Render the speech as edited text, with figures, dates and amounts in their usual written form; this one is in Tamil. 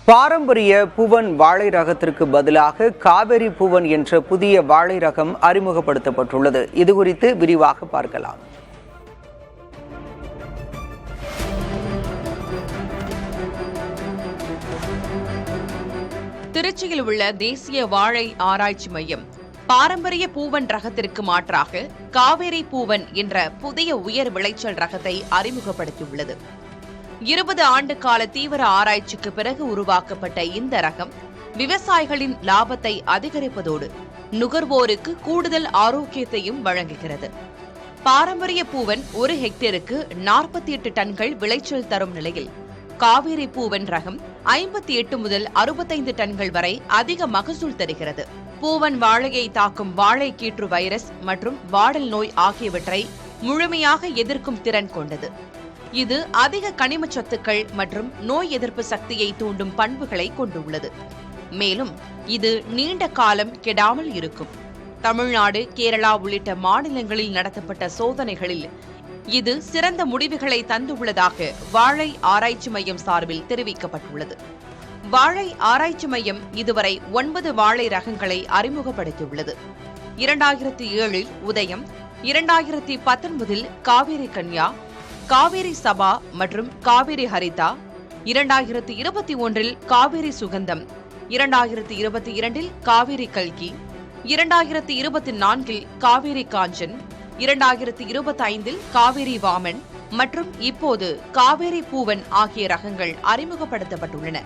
பாரம்பரிய பூவன் வாழை ரகத்திற்கு பதிலாக காவேரி பூவன் என்ற புதிய வாழை ரகம் அறிமுகப்படுத்தப்பட்டுள்ளது. இதுகுறித்து விரிவாக பார்க்கலாம். திருச்சியில் உள்ள தேசிய வாழை ஆராய்ச்சி மையம் பாரம்பரிய பூவன் ரகத்திற்கு மாற்றாக காவேரி பூவன் என்ற புதிய உயர் விளைச்சல் ரகத்தை அறிமுகப்படுத்தியுள்ளது. 20 ஆண்டு கால தீவிர ஆராய்ச்சிக்கு பிறகு உருவாக்கப்பட்ட இந்த ரகம் விவசாயிகளின் லாபத்தை அதிகரிப்பதோடு நுகர்வோருக்கு கூடுதல் ஆரோக்கியத்தையும் வழங்குகிறது. பாரம்பரிய பூவன் 1 ஹெக்டேருக்கு 48 டன்கள் விளைச்சல் தரும் நிலையில் காவேரி பூவன் ரகம் 58 முதல் 65 டன்கள் வரை அதிக மகசூல் தருகிறது. பூவன் வாழையை தாக்கும் வாழை கீற்று வைரஸ் மற்றும் வாடல் நோய் ஆகியவற்றை முழுமையாக எதிர்க்கும் திறன் கொண்டது. இது அதிக கனிம சத்துக்கள் மற்றும் நோய் எதிர்ப்பு சக்தியை தூண்டும் பண்புகளை கொண்டுள்ளது. மேலும் இது நீண்ட காலம் கெடாமல் இருக்கும். தமிழ்நாடு, கேரளா உள்ளிட்ட மாநிலங்களில் நடத்தப்பட்ட சோதனைகளில் இது சிறந்த முடிவுகளை தந்துள்ளதாக வாழை ஆராய்ச்சி மையம் சார்பில் தெரிவிக்கப்பட்டுள்ளது. வாழை ஆராய்ச்சி மையம் இதுவரை 9 வாழை ரகங்களை அறிமுகப்படுத்தியுள்ளது. 2007 உதயம், 2019 காவேரி கன்யா, காவேரி சபா மற்றும் காவேரி ஹரிதா, 2021 காவேரி சுகந்தம், 2022 காவேரி கல்கி, 2024 காவேரி காஞ்சன், 2025 காவேரி வாமன் மற்றும் இப்போது காவேரி பூவன் ஆகிய ரகங்கள் அறிமுகப்படுத்தப்பட்டுள்ளன.